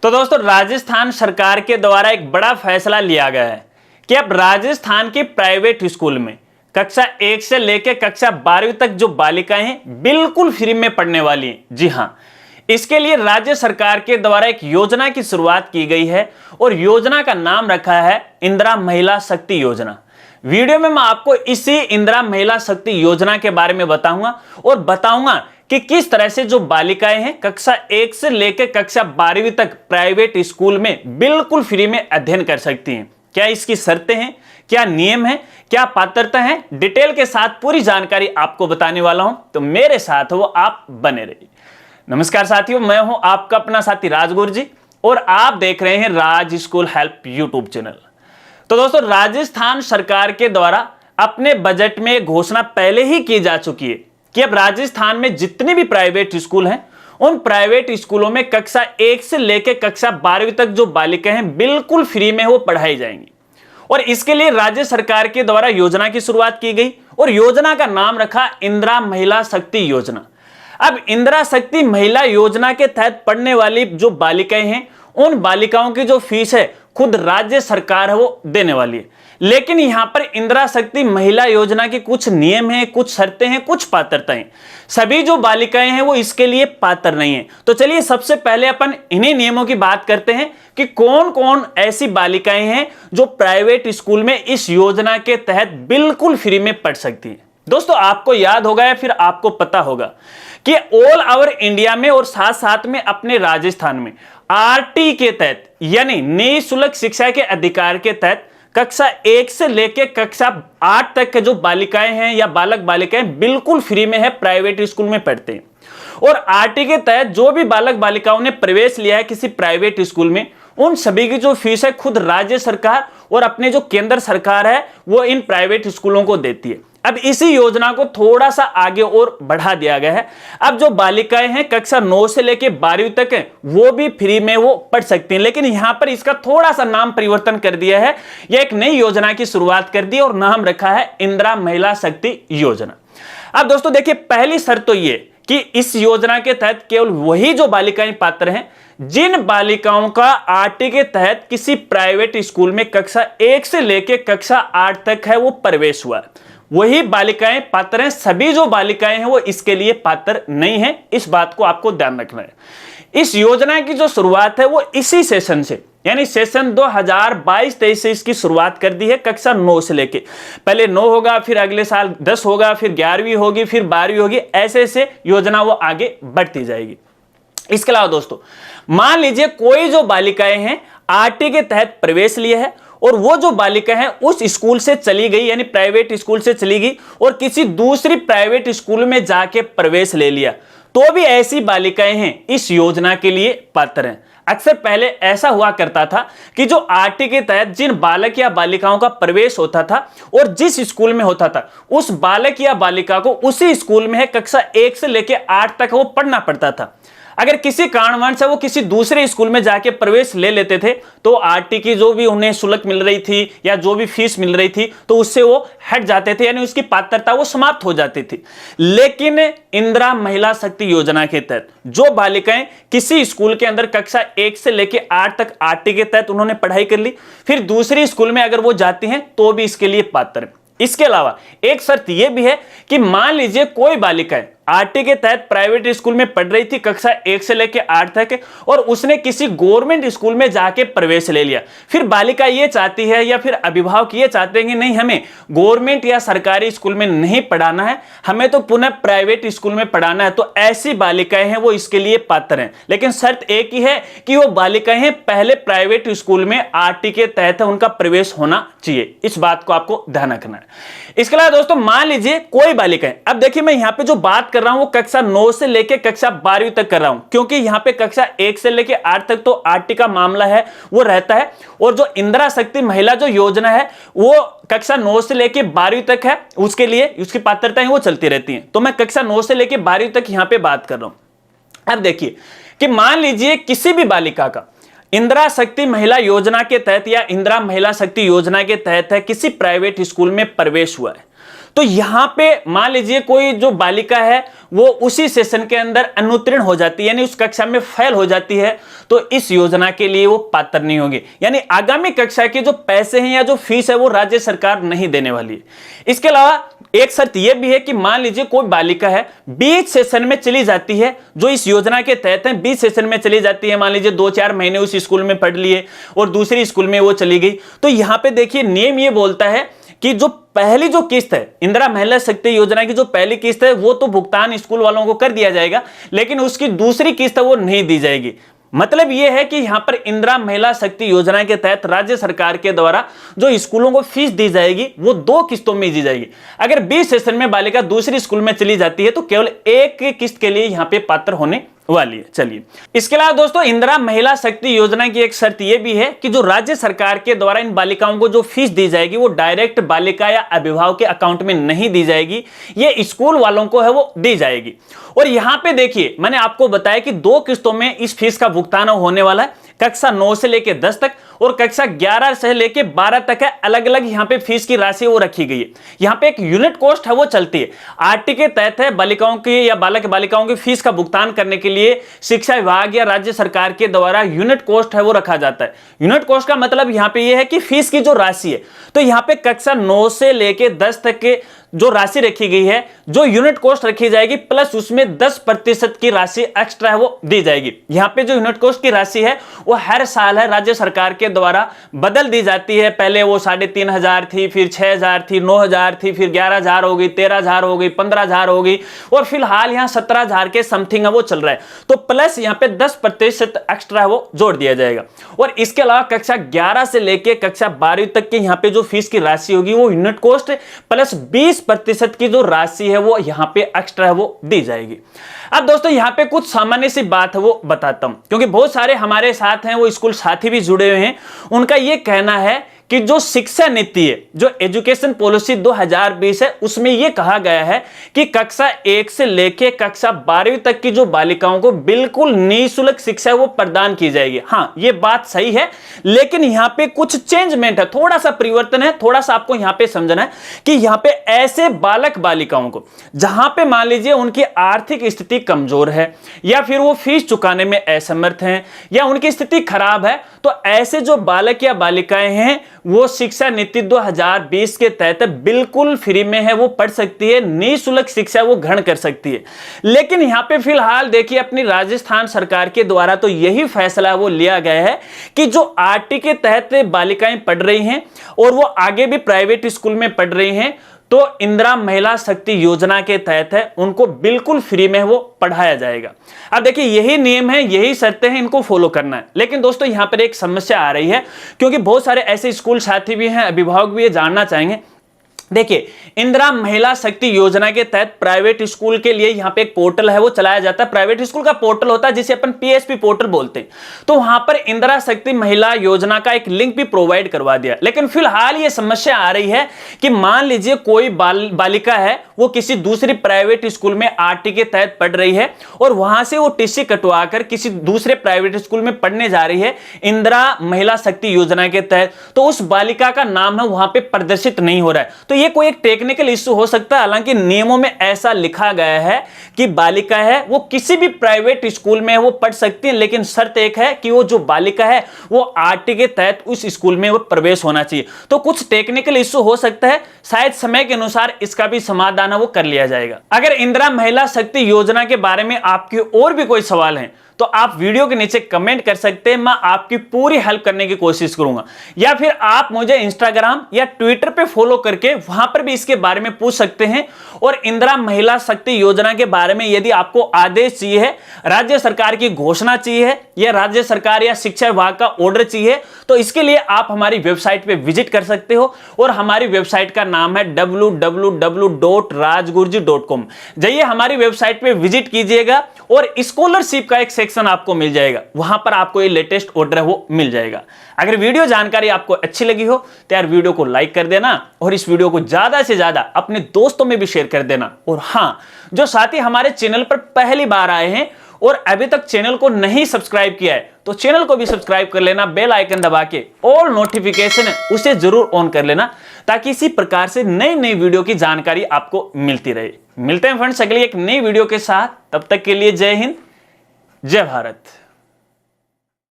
तो दोस्तों राजस्थान सरकार के द्वारा एक बड़ा फैसला लिया गया है कि अब राजस्थान के प्राइवेट स्कूल में कक्षा 1 से लेकर कक्षा 12वीं तक जो बालिकाएं हैं बिल्कुल फ्री में पढ़ने वाली हैं। जी हां, इसके लिए राज्य सरकार के द्वारा एक योजना की शुरुआत की गई है और योजना का नाम रखा है इंदिरा महिला शक्ति योजना। वीडियो में मैं आपको इसी इंदिरा महिला शक्ति योजना के बारे में बताऊंगा और बताऊंगा कि किस तरह से जो बालिकाएं हैं कक्षा 1 से लेकर कक्षा 12वीं तक प्राइवेट स्कूल में बिल्कुल फ्री में अध्ययन कर सकती हैं। क्या इसकी शर्तें हैं, क्या नियम है, क्या पात्रता है, डिटेल के साथ पूरी जानकारी आपको बताने वाला हूं, तो मेरे साथ वो आप बने रहिए। नमस्कार साथियों, मैं हूं आपका अपना साथी राजगुरु जी और आप देख रहे हैं राज स्कूल हेल्प यूट्यूब चैनल। तो दोस्तों राजस्थान सरकार के द्वारा अपने बजट में घोषणा पहले ही की जा चुकी है कि अब राजस्थान में जितने भी प्राइवेट स्कूल हैं उन प्राइवेट स्कूलों में कक्षा 1 से लेकर कक्षा 12वीं तक जो बालिकाएं हैं बिल्कुल फ्री में वो पढ़ाई जाएंगी और इसके लिए राज्य सरकार के द्वारा योजना की शुरुआत की गई और योजना का नाम रखा इंदिरा महिला शक्ति योजना। अब इंदिरा शक्ति महिला योजना के तहत पढ़ने वाली जो बालिकाएं हैं उन बालिकाओं की जो फीस है खुद राज्य सरकार है वो देने वाली है। लेकिन यहां पर इंदिरा शक्ति महिला योजना के कुछ नियम हैं, कुछ शर्तें हैं, कुछ पात्रताएं। सभी जो बालिकाएं हैं वो इसके लिए पात्र नहीं है। तो चलिए सबसे पहले अपन इन्हीं नियमों की बात करते हैं कि कौन कौन ऐसी बालिकाएं हैं जो प्राइवेट स्कूल में इस योजना के तहत बिल्कुल फ्री में पढ़ सकती हैं। दोस्तों आपको याद होगा या फिर आपको पता होगा कि ऑल ओवर इंडिया में और साथ साथ में अपने राजस्थान में आरटी के तहत यानी निःशुल्क शिक्षा के अधिकार के तहत कक्षा 1 से लेकर कक्षा 8 तक के जो बालिकाएं हैं या बालक बालिकाएं बिल्कुल फ्री में है प्राइवेट स्कूल में पढ़ते हैं। और आरटी के तहत जो भी बालक बालिकाओं ने प्रवेश लिया है किसी प्राइवेट स्कूल में उन सभी की जो फीस है खुद राज्य सरकार और अपने जो केंद्र सरकार है वो इन प्राइवेट स्कूलों को देती है। अब इसी योजना को थोड़ा सा आगे और बढ़ा दिया गया है। अब जो बालिकाएं हैं कक्षा 9 से लेकर 12वीं तक है वो भी फ्री में वो पढ़ सकती हैं, लेकिन यहां पर इसका थोड़ा सा नाम परिवर्तन कर दिया है। यह एक नई योजना की शुरुआत कर दी और नाम रखा है इंदिरा महिला शक्ति योजना। अब दोस्तों देखिए, पहली शर्त तो ये कि इस योजना के तहत केवल वही जो बालिकाएं पात्र हैं जिन बालिकाओं का आरटी के तहत किसी प्राइवेट स्कूल में कक्षा 1 से लेकर कक्षा 8 तक है वो प्रवेश हुआ है, वही बालिकाएं पात्र हैं। सभी जो बालिकाएं हैं वो इसके लिए पात्र नहीं है। इस बात को आपको ध्यान रखना है। इस योजना की जो शुरुआत है वो इसी सेशन से यानी सेशन 2022-23 से इसकी शुरुआत कर दी है कक्षा 9 से लेके। पहले 9 होगा, फिर अगले साल 10 होगा, फिर 11वीं होगी, फिर 12वीं होगी, ऐसे ऐसे योजना वो आगे बढ़ती जाएगी। इसके अलावा दोस्तों मान लीजिए कोई जो बालिकाएं हैं आरटी के तहत प्रवेश लिए है और वो जो बालिका है उस स्कूल से चली गई यानी प्राइवेट स्कूल से चली गई और किसी दूसरी प्राइवेट स्कूल में जाके प्रवेश ले लिया, तो भी ऐसी बालिकाएं हैं इस योजना के लिए पात्र हैं। अक्सर पहले ऐसा हुआ करता था कि जो आरटी के तहत जिन बालक या बालिकाओं का प्रवेश होता था और जिस स्कूल में होता था उस बालक या बालिका को उसी स्कूल में है कक्षा 1 से लेकर 8 तक वो पढ़ना पड़ता था। अगर किसी कारणवश से वो किसी दूसरे स्कूल में जाके प्रवेश ले लेते थे तो आरटी की जो भी उन्हें शुल्क मिल रही थी या जो भी फीस मिल रही थी तो उससे वो हट जाते थे यानी उसकी पात्रता वो समाप्त हो जाती थी। लेकिन इंदिरा महिला शक्ति योजना के तहत जो बालिकाएं किसी स्कूल के अंदर कक्षा 1 से लेकर 8 तक आरटी के तहत उन्होंने पढ़ाई कर ली, फिर दूसरी स्कूल में अगर वो जाती हैं तो भी इसके लिए पात्र है। इसके अलावा एक शर्त यह भी है कि मान लीजिए कोई बालिका आरटी के तहत प्राइवेट स्कूल में पढ़ रही थी कक्षा 1 से लेकर 8 तक और उसने किसी गवर्नमेंट स्कूल में जाके प्रवेश ले लिया, फिर बालिका ये चाहती है या फिर अभिभावक ये चाहते हैं कि नहीं हमें गवर्नमेंट या सरकारी स्कूल में नहीं पढ़ाना है, हमें तो पुनः प्राइवेट स्कूल में पढ़ाना है, तो ऐसी बालिकाएं हैं वो इसके लिए पात्र हैं। लेकिन शर्त एक ही है कि वो बालिकाएं हैं पहले प्राइवेट स्कूल में आरटी के तहत उनका प्रवेश होना चाहिए। इस बात को आपको ध्यान रखना है। इसके अलावा दोस्तों मान लीजिए कोई बालिका है, अब देखिए मैं यहां पे जो बात कर रहा हूं वो कक्षा 9 से लेकर कक्षा 12वीं तक कर रहा हूं क्योंकि यहां पे कक्षा 1 से लेकर 8 तक तो आरटी का मामला है वो रहता है और जो इंदिरा शक्ति महिला जो योजना है वो कक्षा 9 से लेकर 12वीं तक है, उसके लिए उसकी पात्रताएं वो चलती रहती हैं। तो मैं कक्षा 9 से लेकर 12वीं तक यहां पे बात कर रहा हूं। अब देखिए कि मान लीजिए किसी भी बालिका का इंदिरा शक्ति महिला योजना के तहत या इंदिरा महिला शक्ति योजना के तहत है किसी प्राइवेट स्कूल में प्रवेश हुआ है, तो यहां पे मान लीजिए कोई जो बालिका है वो उसी सेशन के अंदर अनुत्तीर्ण हो जाती है, यानी उस कक्षा में फेल हो जाती है, तो इस योजना के लिए वो पात्र नहीं होगी। यानी आगामी कक्षा के जो पैसे हैं या जो फीस है वो राज्य सरकार नहीं देने वाली है। इसके अलावा एक शर्त यह भी है कि मान लीजिए कोई बालिका है बीच सेशन में चली जाती है, जो इस योजना के तहत है, बीच सेशन में चली जाती है, मान लीजिए 2-4 महीने उस स्कूल में पढ़ लिए और दूसरी स्कूल में वो चली गई, तो यहां पे देखिए नियम ये बोलता है कि जो पहली जो किस्त है इंदिरा महिला शक्ति योजना की, जो पहली किस्त है वो तो भुगतान स्कूल वालों को कर दिया जाएगा, लेकिन उसकी दूसरी किस्त है वो नहीं दी जाएगी। मतलब यह है कि यहां पर इंदिरा महिला शक्ति योजना के तहत राज्य सरकार के द्वारा जो स्कूलों को फीस दी जाएगी वो 2 किस्तों में दी जाएगी। अगर 20 सेशन में बालिका दूसरी स्कूल में चली जाती है तो केवल एक किस्त के लिए यहां पे पात्र होने वाली है। चलिए, इसके अलावा दोस्तों इंदिरा महिला शक्ति योजना की एक शर्त यह भी है कि जो राज्य सरकार के द्वारा इन बालिकाओं को जो फीस दी जाएगी वो डायरेक्ट बालिका या अभिभावक के अकाउंट में नहीं दी जाएगी, ये स्कूल वालों को है वो दी जाएगी। और यहां पे देखिए मैंने आपको बताया कि 2 किस्तों में इस फीस का भुगतान होने वाला है, कक्षा 9 से लेकर 10 तक और कक्षा 11 से लेकर 12 तक है। अलग अलग यहां पे फीस की राशि वो रखी गई है। यहां पे एक यूनिट कॉस्ट है वो चलती है। आरटी के तहत है बालिकाओं की या बालक बालिकाओं की फीस का भुगतान करने के लिए शिक्षा विभाग या राज्य सरकार के द्वारा यूनिट कॉस्ट है वो रखा जाता है। यूनिट कॉस्ट का मतलब यहां पे ये है कि फीस की जो राशि है, तो यहां पे कक्षा 9 से लेकर 10 तक के जो राशि रखी गई है, जो यूनिट कॉस्ट रखी जाएगी प्लस उसमें 10% की राशि एक्स्ट्रा है वो दी जाएगी। यहां पे जो यूनिट कॉस्ट की राशि है वो हर साल है राज्य सरकार के द्वारा बदल दी जाती है। पहले वो 3,500 थी, फिर 6,000 थी, 9,000 थी, फिर 11,000 हो गई, 13,000 हो गई, 15,000 हो गई और फिलहाल यहां 17,000 के समथिंग है वो चल रहा है। तो प्लस यहां पे 10% एक्स्ट्रा है वो जोड़ दिया जाएगा। और इसके अलावा कक्षा 11 से लेकर कक्षा 12वीं तक के यहां पे जो फीस की राशि होगी वो यूनिट कॉस्ट प्लस 20% की जो राशि है वो यहां पे एक्स्ट्रा है वो दी जाएगी। अब दोस्तों यहां पे कुछ सामान्य सी बात है वो बताता हूं, क्योंकि बहुत सारे हमारे साथ हैं वो स्कूल साथी भी जुड़े हुए हैं। उनका ये कहना है कि जो शिक्षा नीति है, जो एजुकेशन पॉलिसी 2020 है, उसमें यह कहा गया है कि कक्षा 1 से लेकर कक्षा 12वीं तक की जो बालिकाओं को बिल्कुल निःशुल्क शिक्षा वो प्रदान की जाएगी। हाँ, ये बात सही है, लेकिन यहां पे कुछ चेंजमेंट है, थोड़ा सा परिवर्तन है। थोड़ा सा आपको यहां पे समझना है कि यहां पे ऐसे बालक बालिकाओं को जहां पे मान लीजिए उनकी आर्थिक स्थिति कमजोर है या फिर वो फीस चुकाने में असमर्थ हैं या उनकी स्थिति खराब है, तो ऐसे जो बालक या बालिकाएं हैं वो शिक्षा नीति 2020 के तहत बिल्कुल फ्री में है वो पढ़ सकती है, निःशुल्क शिक्षा वो ग्रहण कर सकती है। लेकिन यहां पे फिलहाल देखिए अपनी राजस्थान सरकार के द्वारा तो यही फैसला वो लिया गया है कि जो आरटी के तहत बालिकाएं पढ़ रही हैं और वो आगे भी प्राइवेट स्कूल में पढ़ रही हैं, तो इंदिरा महिला शक्ति योजना के तहत है उनको बिल्कुल फ्री में वो पढ़ाया जाएगा। अब देखिए यही नियम है, यही शर्तें हैं, इनको फॉलो करना है। लेकिन दोस्तों यहां पर एक समस्या आ रही है, क्योंकि बहुत सारे ऐसे स्कूल साथी भी हैं, अभिभावक भी ये जानना चाहेंगे। देखिए इंदिरा महिला शक्ति योजना के तहत प्राइवेट स्कूल के लिए यहां पे एक पोर्टल है वो चलाया जाता है। प्राइवेट स्कूल का पोर्टल होता है जिसे अपन पीएसपी पोर्टल बोलते हैं। तो वहां पर इंदिरा शक्ति महिला योजना का एक लिंक भी प्रोवाइड करवा दिया। लेकिन फिलहाल ये समस्या आ रही है कि मान लीजिए कोई बालिका है वो किसी दूसरी प्राइवेट स्कूल में आरटी के तहत पढ़ रही है और वहां से वो टीसी कटवा कर किसी दूसरे प्राइवेट स्कूल में पढ़ने जा रही है इंदिरा महिला शक्ति योजना के तहत, तो उस बालिका का नाम है वहां पे प्रदर्शित नहीं हो रहा है। तो ये कोई एक टेक्निकल इश्यू हो सकता है। हालांकि नियमों में ऐसा लिखा गया है कि बालिका है वो किसी भी प्राइवेट स्कूल में वो पढ़ सकती है, लेकिन शर्त एक है कि वो जो बालिका है वो आरटी के तहत उस स्कूल में वो प्रवेश होना चाहिए। तो कुछ टेक्निकल इश्यू हो सकता है, शायद समय के अनुसार इसका भी समाधान है वो कर लिया जाएगा। अगर इंदिरा महिला शक्ति योजना के बारे में आपके और भी कोई सवाल है तो आप वीडियो के नीचे कमेंट कर सकते हैं, मैं आपकी पूरी हेल्प करने की कोशिश करूंगा। या फिर आप मुझे इंस्टाग्राम या ट्विटर पे फॉलो करके वहां पर भी इसके बारे में पूछ सकते हैं। और इंदिरा महिला शक्ति योजना के बारे में यदि आपको आदेश चाहिए है, राज्य सरकार की घोषणा चाहिए है या राज्य सरकार या शिक्षा विभाग का ऑर्डर चाहिए, तो इसके लिए आप हमारी वेबसाइट पे विजिट कर सकते हो। और हमारी वेबसाइट का नाम है www.rajgurji.com। जाइए हमारी वेबसाइट पे विजिट कीजिएगा और स्कॉलरशिप का एक सेक्शन आपको मिल जाएगा, वहां पर आपको ये लेटेस्ट ऑर्डर है वो मिल जाएगा। अगर वीडियो जानकारी आपको अच्छी लगी हो तो यार वीडियो को लाइक कर देना और इस वीडियो को ज्यादा से ज्यादा अपने दोस्तों में भी शेयर कर देना। और हां, जो साथी हमारे चैनल पर पहली बार आए हैं और अभी तक चैनल को नहीं सब्सक्राइब किया है तो चैनल को भी सब्सक्राइब कर लेना, बेल आइकन दबा के ऑल नोटिफिकेशन है उसे जरूर ऑन कर लेना, ताकि इसी प्रकार से नई नई वीडियो की जानकारी आपको मिलती रहे। मिलते हैं फ्रेंड्स अगली एक नई वीडियो के साथ, तब तक के लिए जय हिंद, जय भारत।